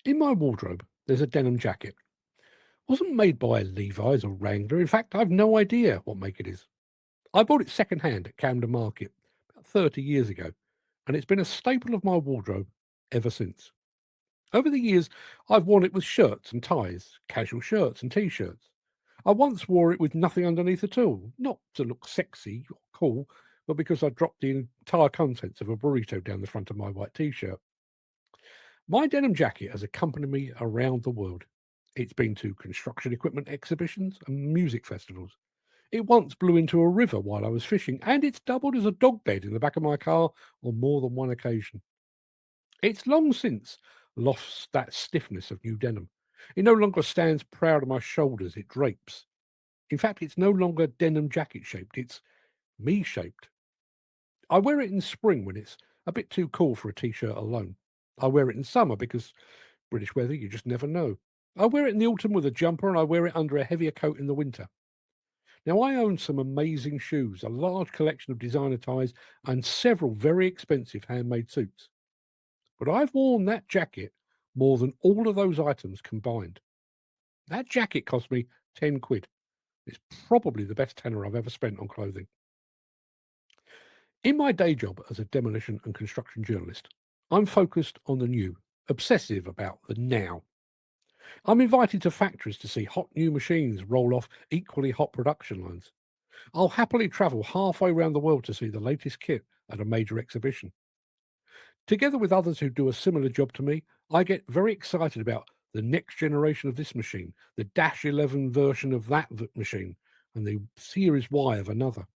In my wardrobe, there's a denim jacket. Wasn't made by Levi's or Wrangler. In fact, I've no idea what make it is. I bought it secondhand at Camden Market about 30 years ago, and it's been a staple of my wardrobe ever since. Over the years, I've worn it with shirts and ties, casual shirts and t-shirts. I once wore it with nothing underneath at all, not to look sexy or cool, but because I dropped the entire contents of a burrito down the front of my white t-shirt. My denim jacket has accompanied me around the world. It's been to construction equipment exhibitions and music festivals. It once blew into a river while I was fishing, and it's doubled as a dog bed in the back of my car on more than one occasion. It's long since lost that stiffness of new denim. It no longer stands proud on my shoulders, it drapes. In fact, it's no longer denim jacket shaped, it's me shaped. I wear it in spring when it's a bit too cool for a t shirt alone. I wear it in summer because British weather, you just never know. I wear it in the autumn with a jumper and I wear it under a heavier coat in the winter. Now, I own some amazing shoes, a large collection of designer ties, and several very expensive handmade suits. But I've worn that jacket more than all of those items combined. That jacket cost me 10 quid. It's probably the best tenner I've ever spent on clothing. In my day job as a demolition and construction journalist, I'm focused on the new, obsessive about the now. I'm invited to factories to see hot new machines roll off equally hot production lines. I'll happily travel halfway around the world to see the latest kit at a major exhibition. Together with others who do a similar job to me, I get very excited about the next generation of this machine, the Dash 11 version of that machine, and the Series Y of another.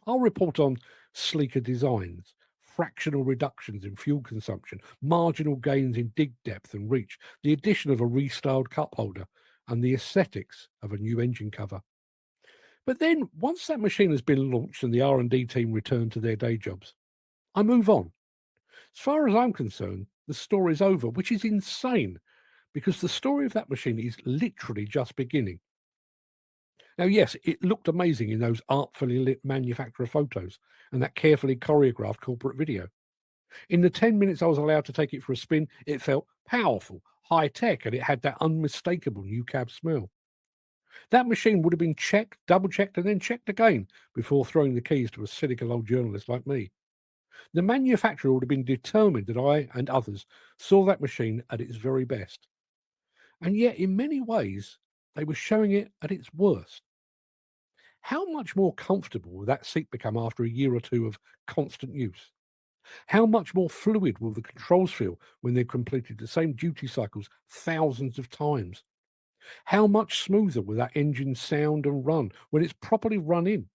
I'll report on sleeker designs, fractional reductions in fuel consumption, marginal gains in dig depth and reach, the addition of a restyled cup holder, and the aesthetics of a new engine cover. But then, once that machine has been launched and the R&D team return to their day jobs, I move on. As far as I'm concerned, the story's over, which is insane because the story of that machine is literally just beginning. Now, yes, it looked amazing in those artfully lit manufacturer photos and that carefully choreographed corporate video. In the 10 minutes I was allowed to take it for a spin, it felt powerful, high tech, and it had that unmistakable new cab smell. That machine would have been checked, double checked, and then checked again before throwing the keys to a cynical old journalist like me. The manufacturer would have been determined that I and others saw that machine at its very best. And yet, in many ways, they were showing it at its worst. How much more comfortable will that seat become after a year or two of constant use? How much more fluid will the controls feel when they've completed the same duty cycles thousands of times? How much smoother will that engine sound and run when it's properly run in?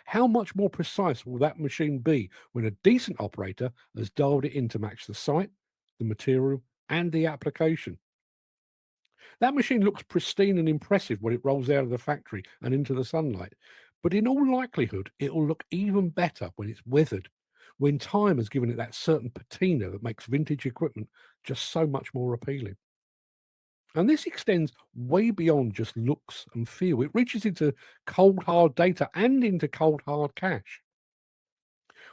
How much more precise will that machine be when a decent operator has dialed it in to match the site, the material, and the application? That machine looks pristine and impressive when it rolls out of the factory and into the sunlight, but in all likelihood, it will look even better when it's weathered, when time has given it that certain patina that makes vintage equipment just so much more appealing. And this extends way beyond just looks and feel. It reaches into cold hard data and into cold hard cash.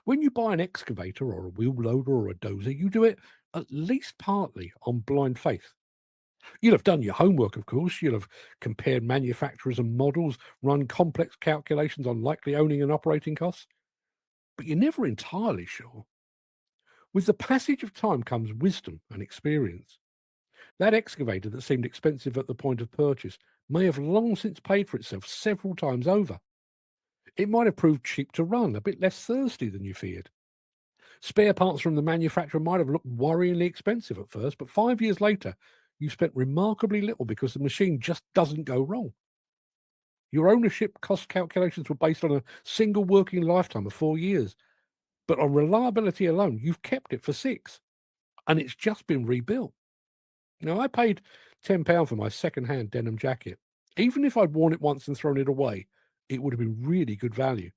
When you buy an excavator or a wheel loader or a dozer, you do it at least partly on blind faith. You'll have done your homework, of course. You'll have compared manufacturers and models, run complex calculations on likely owning and operating costs, but you're never entirely sure. With the passage of time comes wisdom and experience. That excavator that seemed expensive at the point of purchase may have long since paid for itself several times over. It might have proved cheap to run, a bit less thirsty than you feared. Spare parts from the manufacturer might have looked worryingly expensive at first, but 5 years later, you spent remarkably little because the machine just doesn't go wrong. Your ownership cost calculations were based on a single working lifetime of 4 years, but on reliability alone, you've kept it for six, and it's just been rebuilt. Now, I paid £10 for my second-hand denim jacket. Even if I'd worn it once and thrown it away, it would have been really good value.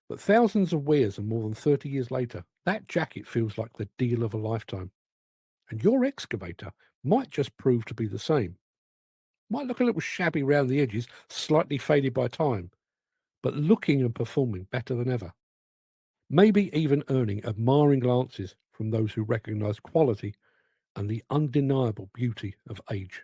But thousands of wears and more than 30 years later, that jacket feels like the deal of a lifetime. And your excavator might just prove to be the same. Might look a little shabby round the edges, slightly faded by time, but looking and performing better than ever. Maybe even earning admiring glances from those who recognise quality and the undeniable beauty of age.